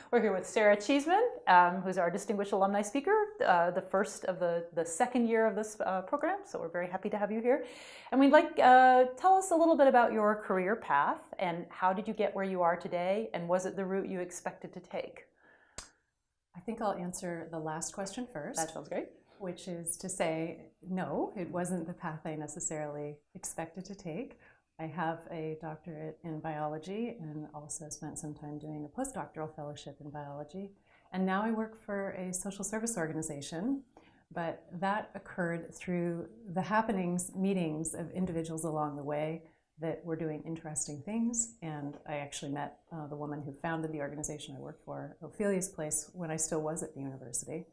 We're here with Sarah Cheesman, who's our distinguished alumni speaker, the first of the second year of this program, so we're very happy to have you here. And we'd like, tell us a little bit about your career path and how did you get where you are today, and was it the route you expected to take? I think I'll answer the last question first. That sounds great. Which is to say, no, it wasn't the path I necessarily expected to take. I have a doctorate in biology and also spent some time doing a postdoctoral fellowship in biology. And now I work for a social service organization, but that occurred through the happenings, meetings of individuals along the way that were doing interesting things. And I actually met the woman who founded the organization I worked for, Ophelia's Place, when I still was at the university.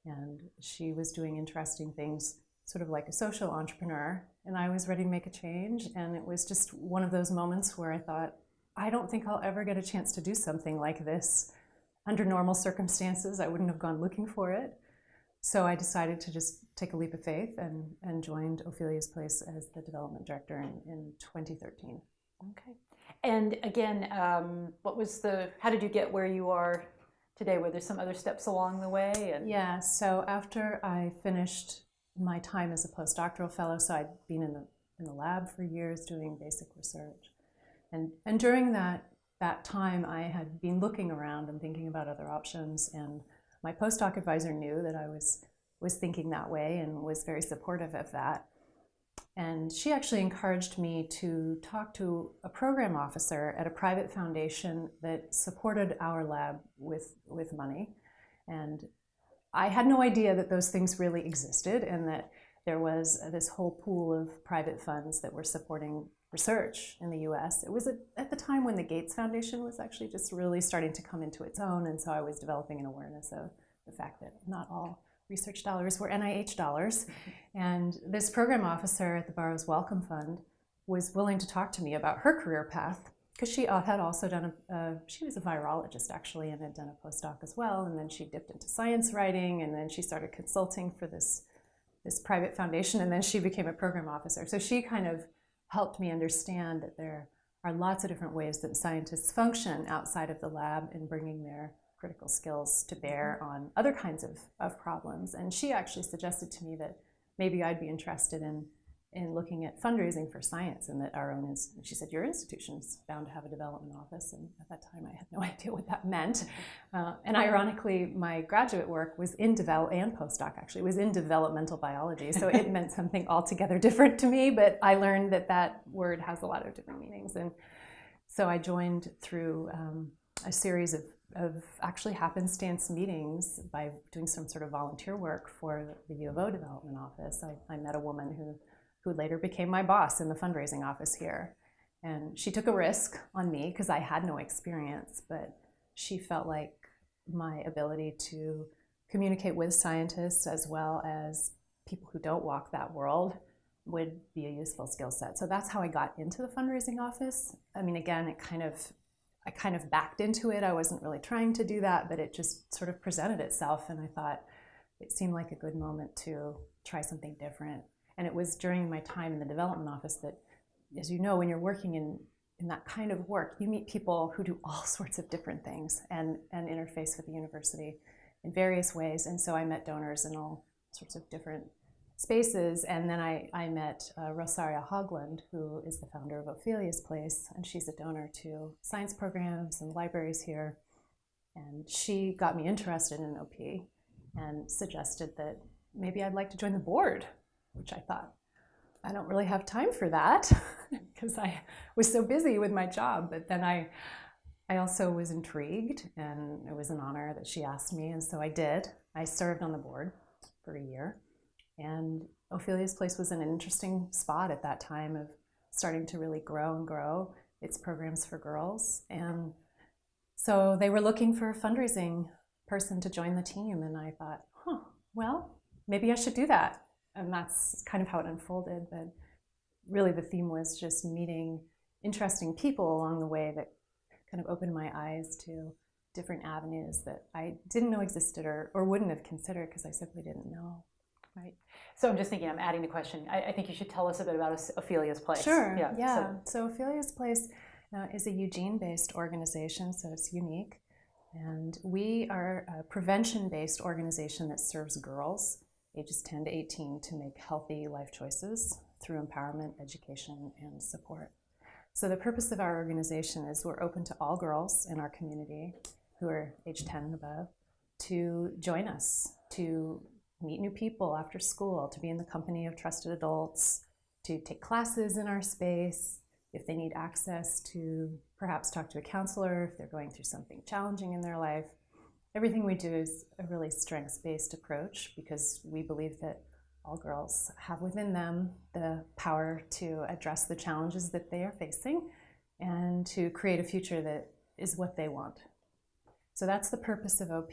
And she was doing interesting things, sort of like a social entrepreneur, and I was ready to make a change. And it was just one of those moments where I thought, I don't think I'll ever get a chance to do something like this. Under normal circumstances, I wouldn't have gone looking for it. So I decided to just take a leap of faith and joined Ophelia's Place as the Development Director in 2013. Okay. And again, how did you get where you are today? Were there some other steps along the way? Yeah, so after I finished my time as a postdoctoral fellow, so I'd been in the lab for years doing basic research. And during that time, I had been looking around and thinking about other options, and my postdoc advisor knew that I was thinking that way and was very supportive of that. And she actually encouraged me to talk to a program officer at a private foundation that supported our lab with money. And I had no idea that those things really existed and that there was this whole pool of private funds that were supporting research in the US. It was at the time when the Gates Foundation was actually just really starting to come into its own, and so I was developing an awareness of the fact that not all research dollars were NIH dollars. And this program officer at the Burroughs Wellcome Fund was willing to talk to me about her career path, because she had also done she was a virologist actually and had done a postdoc as well, and then she dipped into science writing, and then she started consulting for this private foundation, and then she became a program officer. So she kind of helped me understand that there are lots of different ways that scientists function outside of the lab in bringing their critical skills to bear on other kinds of problems. And she actually suggested to me that maybe I'd be interested in looking at fundraising for science, and that she said, your institution's bound to have a development office. And at that time, I had no idea what that meant. And ironically, my graduate work was and postdoc actually, was in developmental biology. So it meant something altogether different to me, but I learned that word has a lot of different meanings. And so I joined through a series of actually happenstance meetings by doing some sort of volunteer work for the U of O development office. I met a woman who later became my boss in the fundraising office here. And she took a risk on me because I had no experience, but she felt like my ability to communicate with scientists as well as people who don't walk that world would be a useful skill set. So that's how I got into the fundraising office. I mean, again, I kind of backed into it. I wasn't really trying to do that, but it just sort of presented itself, and I thought it seemed like a good moment to try something different. And it was during my time in the development office that, as you know, when you're working in that kind of work, you meet people who do all sorts of different things and interface with the university in various ways. And so I met donors in all sorts of different spaces. And then I met Rosaria Hogland, who is the founder of Ophelia's Place, and she's a donor to science programs and libraries here. And she got me interested in OP and suggested that maybe I'd like to join the board, which I thought, I don't really have time for that because I was so busy with my job. But then I also was intrigued, and it was an honor that she asked me, and so I did. I served on the board for a year, and Ophelia's Place was in an interesting spot at that time of starting to really grow its programs for girls. And so they were looking for a fundraising person to join the team, and I thought, well, maybe I should do that. And that's kind of how it unfolded. But really the theme was just meeting interesting people along the way that kind of opened my eyes to different avenues that I didn't know existed or wouldn't have considered because I simply didn't know. Right. So I'm just thinking, I'm adding the question. I think you should tell us a bit about Ophelia's Place. Sure. Yeah. So Ophelia's Place is a Eugene-based organization, so it's unique. And we are a prevention-based organization that serves girls ages 10 to 18 to make healthy life choices through empowerment, education, and support. So the purpose of our organization is we're open to all girls in our community who are age 10 and above to join us, to meet new people after school, to be in the company of trusted adults, to take classes in our space, if they need access to perhaps talk to a counselor, if they're going through something challenging in their life. Everything we do is a really strengths-based approach because we believe that all girls have within them the power to address the challenges that they are facing and to create a future that is what they want. So that's the purpose of OP.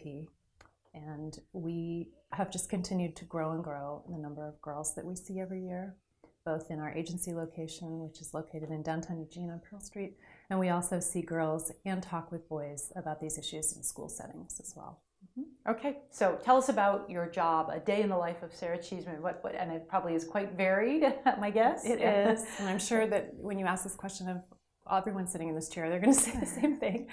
And we have just continued to grow and grow the number of girls that we see every year, both in our agency location, which is located in downtown Eugene on Pearl Street, and we also see girls and talk with boys about these issues in school settings as well. Okay, so tell us about your job, a day in the life of Sarah Cheesman. And it probably is quite varied, my guess. It is, and I'm sure that when you ask this question of everyone sitting in this chair, they're going to say the same thing.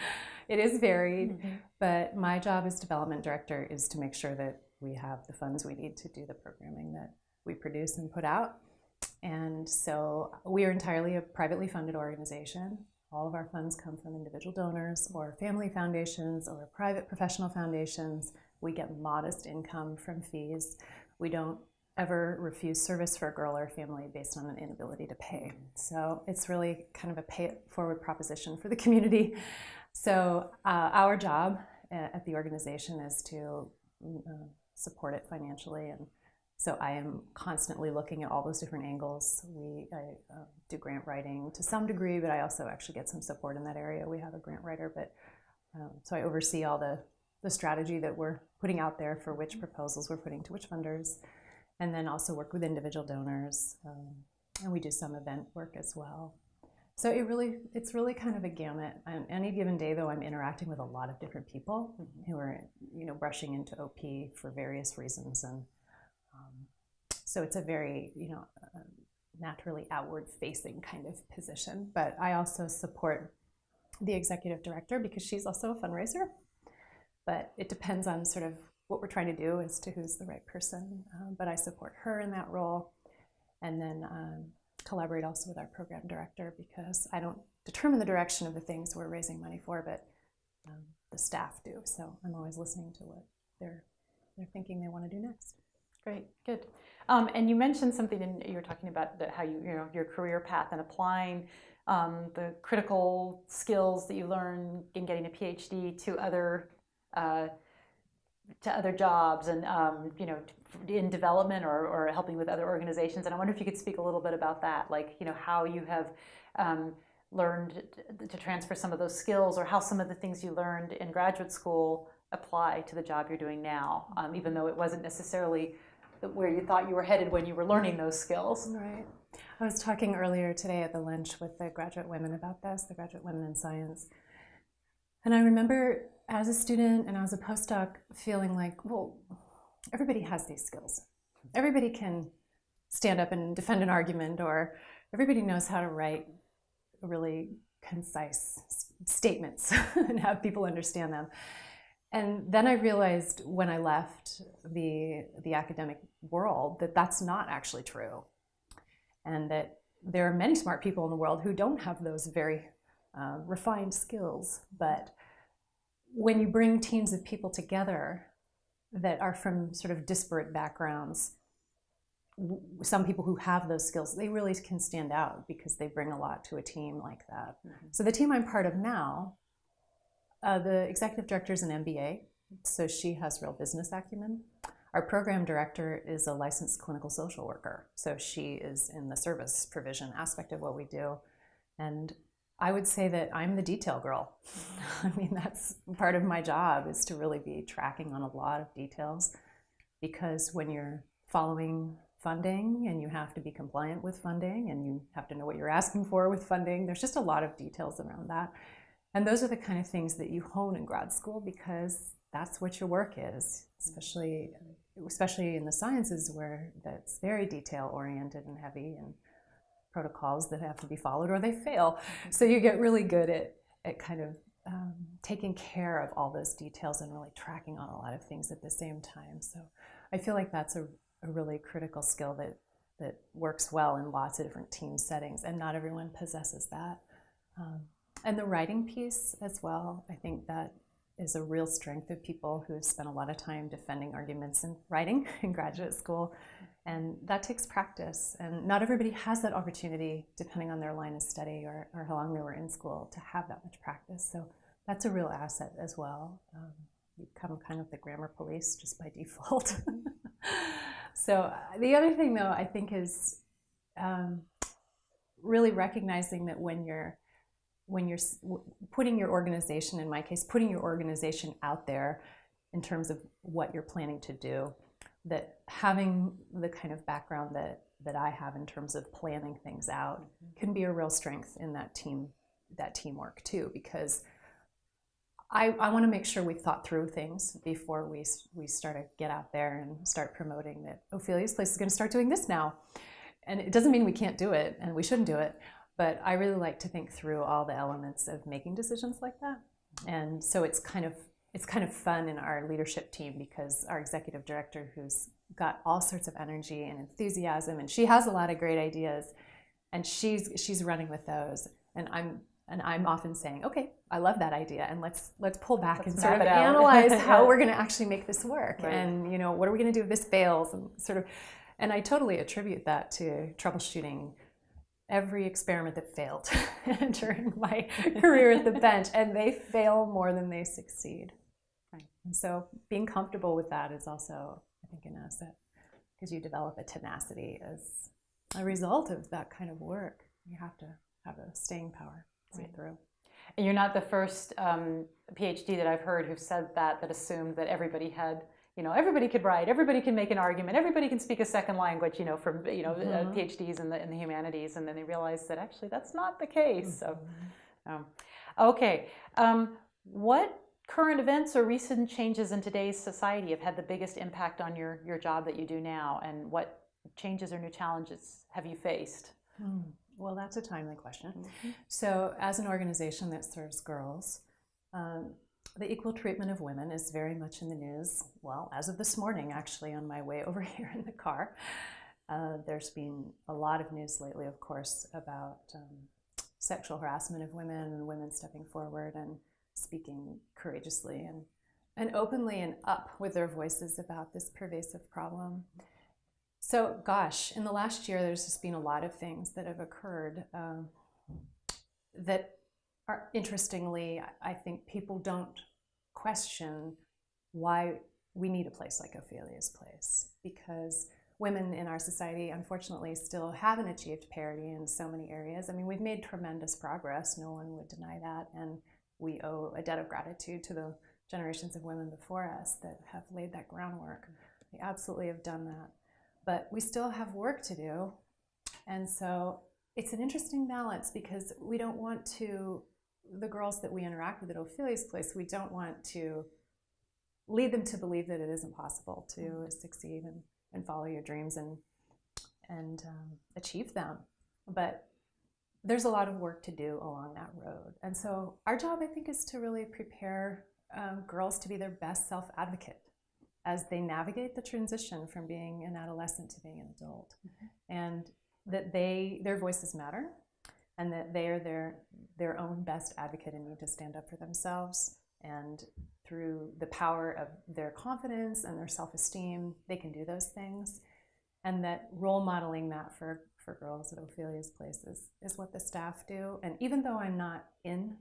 It is varied, but my job as Development Director is to make sure that we have the funds we need to do the programming that we produce and put out. And so we are entirely a privately funded organization. All of our funds come from individual donors or family foundations or private professional foundations. We get modest income from fees. We don't ever refuse service for a girl or a family based on an inability to pay. So it's really kind of a pay-it-forward proposition for the community. So our job at the organization is to support it financially, and so I am constantly looking at all those different angles. I do grant writing to some degree, but I also actually get some support in that area. We have a grant writer, but so I oversee all the strategy that we're putting out there for which proposals we're putting to which funders, and then also work with individual donors, and we do some event work as well. So it's really kind of a gamut. On any given day, though, I'm interacting with a lot of different people who are, rushing into OP for various reasons, and so it's a very, naturally outward-facing kind of position. But I also support the executive director because she's also a fundraiser. But it depends on sort of what we're trying to do as to who's the right person. But I support her in that role, and then collaborate also with our program director because I don't determine the direction of the things we're raising money for, but the staff do. So I'm always listening to what they're thinking they want to do next. Great, good. And you mentioned something, you were talking about how your career path and applying the critical skills that you learn in getting a Ph.D. to other jobs and in development or helping with other organizations. And I wonder if you could speak a little bit about that, like how you have learned to transfer some of those skills, or how some of the things you learned in graduate school apply to the job you're doing now, even though it wasn't necessarily where you thought you were headed when you were learning those skills. Right. I was talking earlier today at the lunch with the graduate women about this, the graduate women in science. And I remember as a student and as a postdoc feeling like, well, everybody has these skills. Everybody can stand up and defend an argument, or everybody knows how to write really concise statements and have people understand them. And then I realized when I left the academic world that that's not actually true, and that there are many smart people in the world who don't have those very refined skills. But when you bring teams of people together that are from sort of disparate backgrounds, some people who have those skills, they really can stand out because they bring a lot to a team like that. So the team I'm part of now, the executive director is an MBA, so she has real business acumen. Our program director is a licensed clinical social worker, so she is in the service provision aspect of what we do. And I would say that I'm the detail girl. I mean, that's part of my job, is to really be tracking on a lot of details, because when you're following funding and you have to be compliant with funding and you have to know what you're asking for with funding, there's just a lot of details around that. And those are the kind of things that you hone in grad school, because that's what your work is, especially in the sciences, where that's very detail-oriented and heavy, and protocols that have to be followed or they fail. So you get really good at kind of taking care of all those details and really tracking on a lot of things at the same time. So I feel like that's a really critical skill that works well in lots of different team settings, and not everyone possesses that. And the writing piece as well, I think that is a real strength of people who have spent a lot of time defending arguments in writing in graduate school. And that takes practice. And not everybody has that opportunity, depending on their line of study or how long they were in school, to have that much practice. So that's a real asset as well. You become kind of the grammar police just by default. So the other thing, though, I think is really recognizing that when you're putting your organization, in my case, putting your organization out there in terms of what you're planning to do, that having the kind of background that I have in terms of planning things out can be a real strength in that teamwork too, because I want to make sure we've thought through things before we start to get out there and start promoting that Ophelia's Place is going to start doing this now. And it doesn't mean we can't do it and we shouldn't do it, but I really like to think through all the elements of making decisions like that. And so it's kind of fun in our leadership team, because our executive director, who's got all sorts of energy and enthusiasm, and she has a lot of great ideas, and she's running with those. And I'm often saying, okay, I love that idea, and let's pull back and sort of analyze how we're going to actually make this work, right. And what are we going to do if this fails, and I totally attribute that to troubleshooting every experiment that failed during my career at the bench, and they fail more than they succeed. Right. And so being comfortable with that is also, I think, an asset, because you develop a tenacity as a result of that kind of work. You have to have a staying power to see it through. And you're not the first Ph.D. that I've heard who said that assumed that everybody had, everybody could write, everybody can make an argument, everybody can speak a second language, from PhDs in the humanities, and then they realized that actually that's not the case. So, okay, what current events or recent changes in today's society have had the biggest impact on your job that you do now, and what changes or new challenges have you faced? Well, that's a timely question. So as an organization that serves girls, the equal treatment of women is very much in the news. Well, as of this morning, actually, on my way over here in the car, there's been a lot of news lately, of course, about sexual harassment of women and women stepping forward and speaking courageously and openly and up with their voices about this pervasive problem. So, gosh, in the last year, there's just been a lot of things that have occurred that are, interestingly, I think people don't question why we need a place like Ophelia's Place, because women in our society, unfortunately, still haven't achieved parity in so many areas. I mean, we've made tremendous progress. No one would deny that. And we owe a debt of gratitude to the generations of women before us that have laid that groundwork. They absolutely have done that. But we still have work to do. And so it's an interesting balance, because we don't want to, the girls that we interact with at Ophelia's Place, we don't want to lead them to believe that it isn't possible to succeed and follow your dreams and achieve them. But there's a lot of work to do along that road. And so our job, I think, is to really prepare girls to be their best self-advocate as they navigate the transition from being an adolescent to being an adult. And that their voices matter, and that they are their own best advocate and need to stand up for themselves. And through the power of their confidence and their self-esteem, they can do those things. And that role modeling that for girls at Ophelia's Place is what the staff do. And even though I'm not in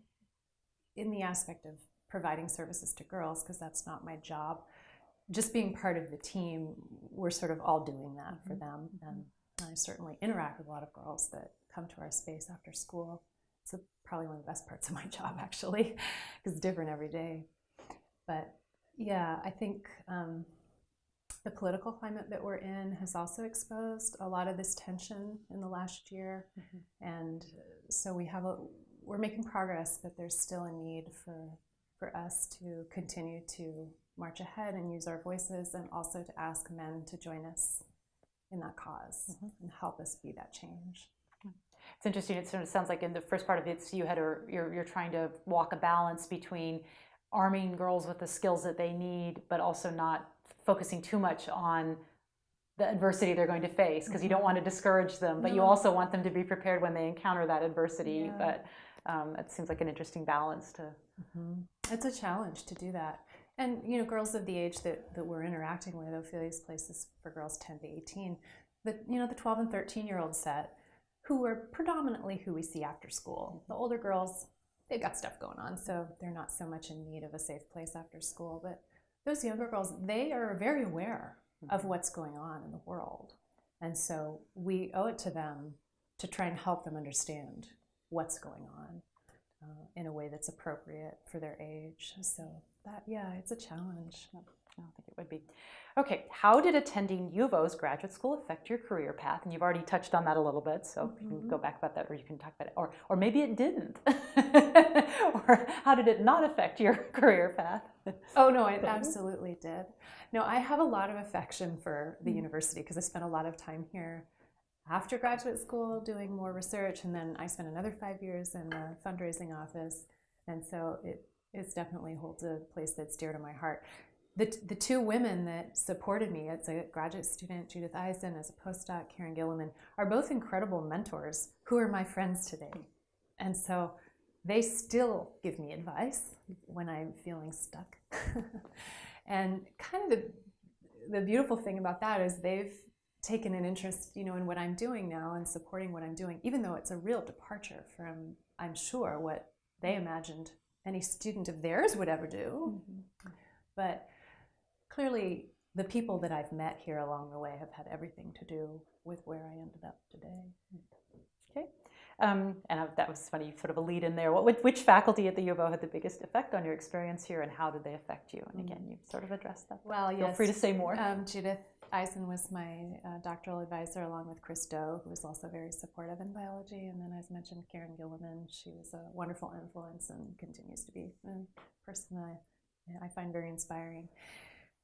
the aspect of providing services to girls, because that's not my job, just being part of the team, we're sort of all doing that for them. And I certainly interact with a lot of girls that come to our space after school. It's probably one of the best parts of my job, actually, because it's different every day. But yeah, I think the political climate that we're in has also exposed a lot of this tension in the last year. And so we're making progress, but there's still a need for us to continue to march ahead and use our voices, and also to ask men to join us in that cause and help us be that change. It's interesting. It sort of sounds like in the first part of it, you're trying to walk a balance between arming girls with the skills that they need, but also not focusing too much on the adversity they're going to face, because you don't want to discourage them, but you also want them to be prepared when they encounter that adversity. But it seems like an interesting balance to. It's a challenge to do that. And, you know, girls of the age that we're interacting with, Ophelia's places for girls 10 to 18, the 12 and 13-year-old set, who are predominantly who we see after school. The older girls, they've got stuff going on, so they're not so much in need of a safe place after school. But those younger girls, they are very aware of what's going on in the world. And so we owe it to them to try and help them understand what's going on in a way that's appropriate for their age. So that, it's a challenge. I don't think it would be. Okay, how did attending U of O's graduate school affect your career path? And you've already touched on that a little bit, so you can go back about that, or you can talk about it, or maybe it didn't. Or how did it not affect your career path? Oh, no, it absolutely did. No, I have a lot of affection for the university because I spent a lot of time here after graduate school doing more research, and then I spent another 5 years in the fundraising office, and so it definitely holds a place that's dear to my heart. The two women that supported me, as a graduate student, Judith Eisen, as a postdoc, Karen Gilliman, are both incredible mentors who are my friends today. And so they still give me advice when I'm feeling stuck. And kind of the beautiful thing about that is they've taken an interest, in what I'm doing now and supporting what I'm doing, even though it's a real departure from, I'm sure, what they imagined any student of theirs would ever do. But clearly, the people that I've met here along the way have had everything to do with where I ended up today. Okay. And that was funny, sort of a lead in there. Which faculty at the U of O had the biggest effect on your experience here, and how did they affect you? And again, you sort of addressed that. Well, Feel free to say more. Judith Eisen was my doctoral advisor, along with Chris Doe, who was also very supportive in biology. And then, as mentioned, Karen Gilliman. She was a wonderful influence and continues to be a person I find very inspiring.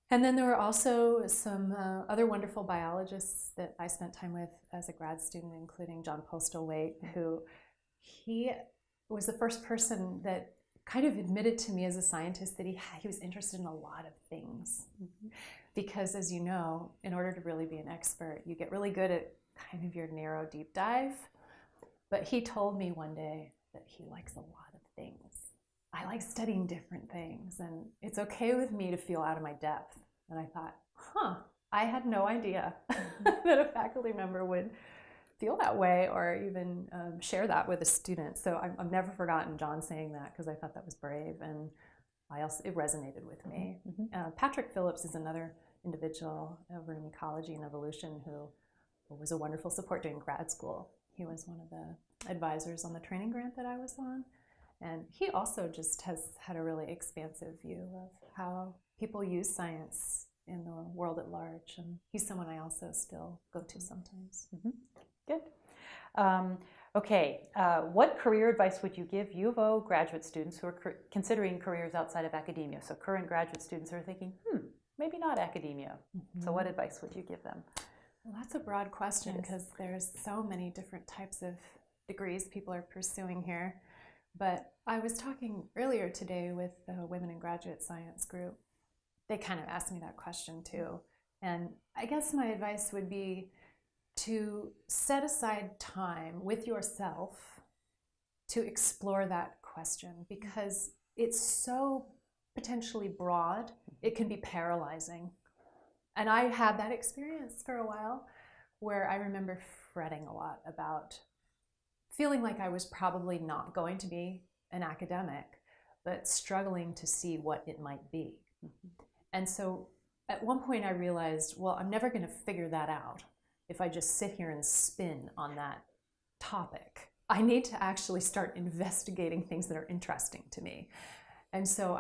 And then there were also some other wonderful biologists that I spent time with as a grad student, including John Postlethwaite, who he was the first person that kind of admitted to me as a scientist that he was interested in a lot of things. Because, as you know, in order to really be an expert, you get really good at kind of your narrow deep dive. But he told me one day that he likes a lot of things. I like studying different things, and it's okay with me to feel out of my depth. And I thought, I had no idea that a faculty member would feel that way or even share that with a student. So I've never forgotten John saying that, because I thought that was brave, and it resonated with me. Patrick Phillips is another individual over in ecology and evolution who was a wonderful support during grad school. He was one of the advisors on the training grant that I was on. And he also just has had a really expansive view of how people use science in the world at large. And he's someone I also still go to sometimes. Good. Okay. What career advice would you give U of O graduate students who are considering careers outside of academia? So current graduate students are thinking, maybe not academia. So what advice would you give them? Well, that's a broad question, because there's so many different types of degrees people are pursuing here. But I was talking earlier today with the Women in Graduate Science group. They kind of asked me that question too. And I guess my advice would be to set aside time with yourself to explore that question, because it's so potentially broad, it can be paralyzing. And I had that experience for a while where I remember fretting a lot about feeling like I was probably not going to be an academic, but struggling to see what it might be. And so at one point I realized, well, I'm never going to figure that out if I just sit here and spin on that topic. I need to actually start investigating things that are interesting to me. And so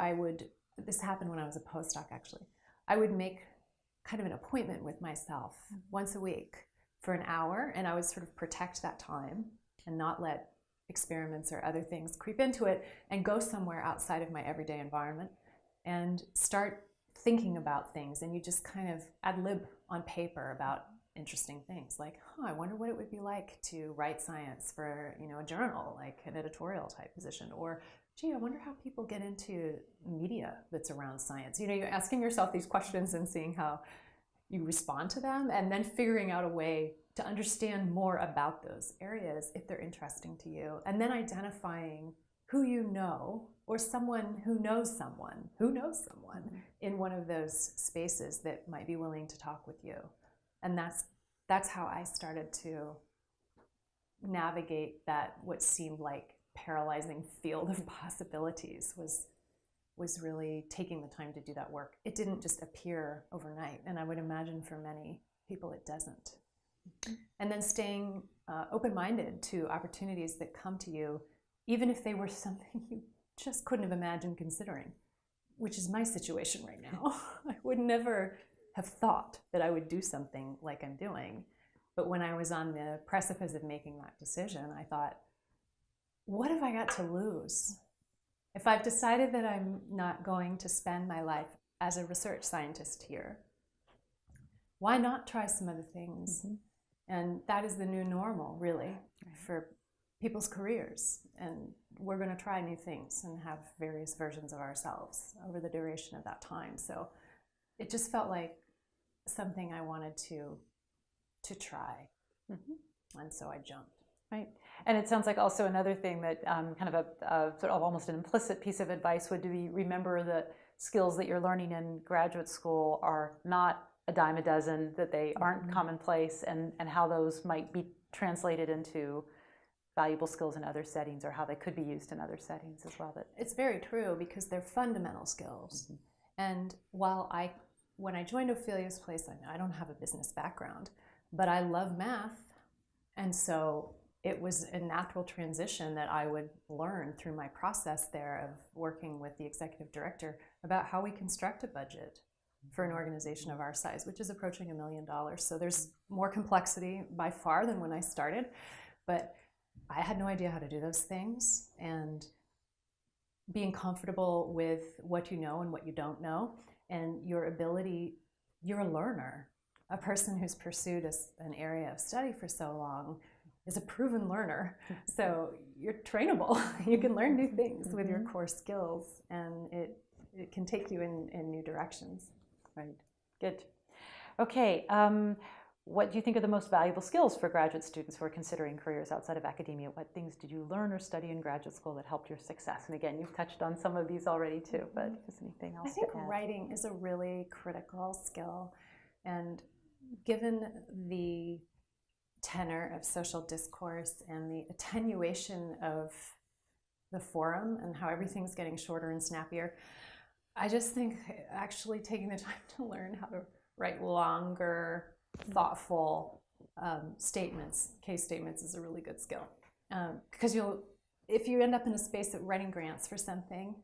this happened when I was a postdoc actually, I would make kind of an appointment with myself once a week for an hour, and I would sort of protect that time and not let experiments or other things creep into it, and go somewhere outside of my everyday environment and start thinking about things. And you just kind of ad lib on paper about interesting things like, I wonder what it would be like to write science for, a journal, like an editorial type position, or gee, I wonder how people get into media that's around science. You're asking yourself these questions and seeing how you respond to them, and then figuring out a way to understand more about those areas if they're interesting to you, and then identifying who you know, or someone who knows someone in one of those spaces that might be willing to talk with you. And that's how I started to navigate that, what seemed like paralyzing field of possibilities, was really taking the time to do that work. It didn't just appear overnight, and I would imagine for many people it doesn't. And then staying open-minded to opportunities that come to you, even if they were something you just couldn't have imagined considering, which is my situation right now. I would never have thought that I would do something like I'm doing. But when I was on the precipice of making that decision, I thought, what have I got to lose? If I've decided that I'm not going to spend my life as a research scientist here, why not try some other things? Mm-hmm. And that is the new normal, really, for people's careers. And we're going to try new things and have various versions of ourselves over the duration of that time. So it just felt like something I wanted to try. Mm-hmm. And so I jumped. Right. And it sounds like also another thing that kind of a sort of almost an implicit piece of advice would be, remember that skills that you're learning in graduate school are not a dime a dozen, that they aren't mm-hmm. commonplace, and how those might be translated into valuable skills in other settings, or how they could be used in other settings as well. It's very true, because they're fundamental skills. Mm-hmm. And when I joined Ophelia's place, I don't have a business background, but I love math. And so it was a natural transition that I would learn through my process there of working with the executive director about how we construct a budget for an organization of our size, which is approaching $1 million. So there's more complexity by far than when I started, but I had no idea how to do those things. And being comfortable with what you know and what you don't know, and your ability, you're a learner. A person who's pursued an area of study for so long is a proven learner. So you're trainable. You can learn new things with your core skills, and it can take you in new directions. Right. Good. Okay. What do you think are the most valuable skills for graduate students who are considering careers outside of academia? What things did you learn or study in graduate school that helped your success? And again, you've touched on some of these already too, but if there's anything else I think to add? Writing is a really critical skill. And given the tenor of social discourse and the attenuation of the forum and how everything's getting shorter and snappier, I just think actually taking the time to learn how to write longer, thoughtful case statements is a really good skill. Because if you end up in a space of writing grants for something,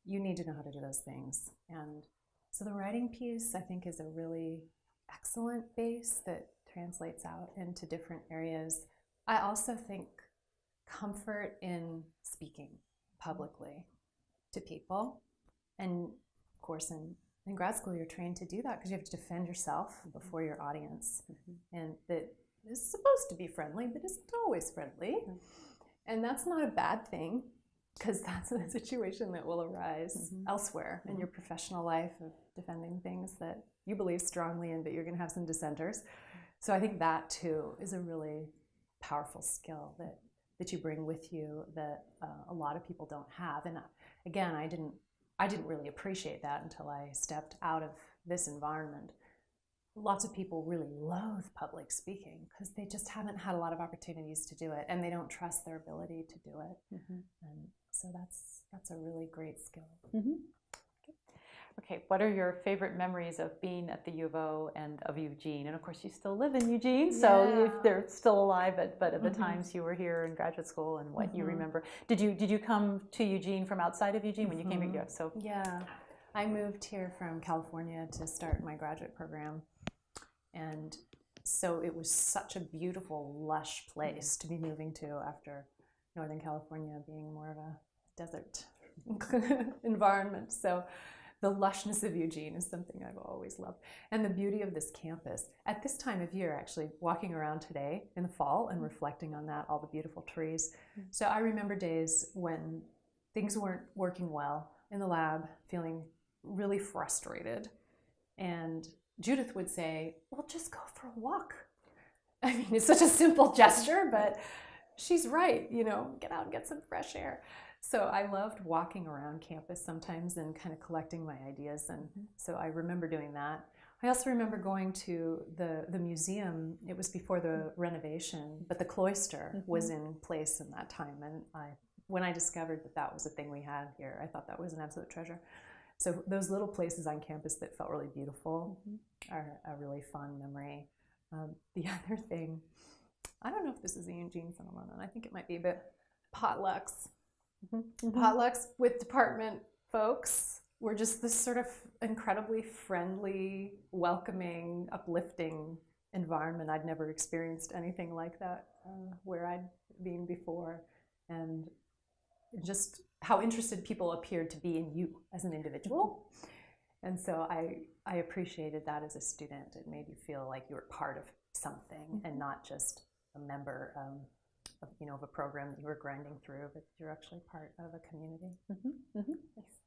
you need to know how to do those things. And so the writing piece, I think, is a really excellent base that translates out into different areas. I also think comfort in speaking publicly to people. And of course, in grad school, you're trained to do that because you have to defend yourself before your audience. Mm-hmm. And that is supposed to be friendly, but isn't always friendly. Mm-hmm. And that's not a bad thing, because that's a situation that will arise elsewhere in your professional life of defending things that you believe strongly in, but you're going to have some dissenters. So I think that too is a really powerful skill that you bring with you that a lot of people don't have. And again, I didn't really appreciate that until I stepped out of this environment. Lots of people really loathe public speaking because they just haven't had a lot of opportunities to do it, and they don't trust their ability to do it. Mm-hmm. And so that's a really great skill. Mm-hmm. Okay, what are your favorite memories of being at the U of O and of Eugene? And of course, you still live in Eugene, so they're still alive, but at the times you were here in graduate school and what you remember. Did you come to Eugene from outside of Eugene when you came here? So yeah, I moved here from California to start my graduate program. And so it was such a beautiful, lush place to be moving to after Northern California being more of a desert environment. So the lushness of Eugene is something I've always loved. And the beauty of this campus. At this time of year, actually, walking around today in the fall and reflecting on that, all the beautiful trees. So I remember days when things weren't working well in the lab, feeling really frustrated. And Judith would say, well, just go for a walk. I mean, it's such a simple gesture, but she's right, get out and get some fresh air. So I loved walking around campus sometimes and kind of collecting my ideas. And so I remember doing that. I also remember going to the museum. It was before the renovation, but the cloister was in place in that time. And when I discovered that was a thing we had here, I thought that was an absolute treasure. So those little places on campus that felt really beautiful are a really fun memory. The other thing, I don't know if this is a Eugene phenomenon, I think it might be, but potlucks. Potlucks with department folks were just this sort of incredibly friendly, welcoming, uplifting environment. I'd never experienced anything like that where I'd been before. And just how interested people appeared to be in you as an individual. And so I appreciated that as a student. It made you feel like you were part of something and not just a member of a program that you were grinding through, but you're actually part of a community. Nice.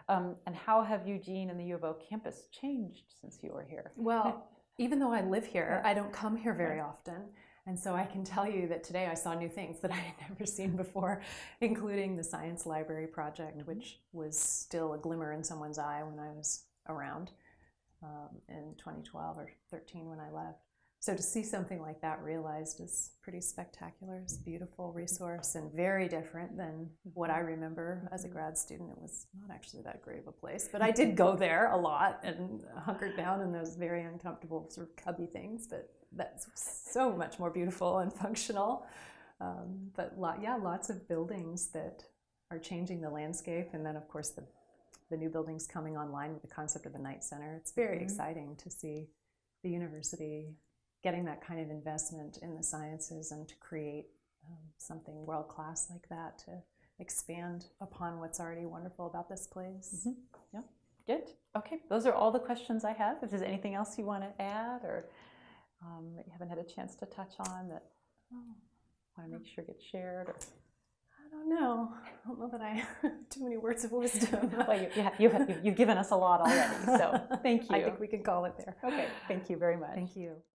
And how have Eugene and the U of O campus changed since you were here? Well, even though I live here, I don't come here very often. And so I can tell you that today I saw new things that I had never seen before, including the Science Library project, which was still a glimmer in someone's eye when I was around in 2012 or 13 when I left. So to see something like that realized is pretty spectacular. It's a beautiful resource and very different than what I remember as a grad student. It was not actually that great of a place, but I did go there a lot and hunkered down in those very uncomfortable sort of cubby things, but that's so much more beautiful and functional. But lots of buildings that are changing the landscape. And then of course the new buildings coming online with the concept of the Knight Center. It's very exciting to see the university getting that kind of investment in the sciences and to create something world-class like that, to expand upon what's already wonderful about this place. Yeah, good. Okay, those are all the questions I have. If there's anything else you want to add or that you haven't had a chance to touch on that want to make sure gets shared? Or... I don't know. I don't know that I have too many words of wisdom. Well, you've given us a lot already, so thank you. I think we can call it there. Okay, thank you very much. Thank you.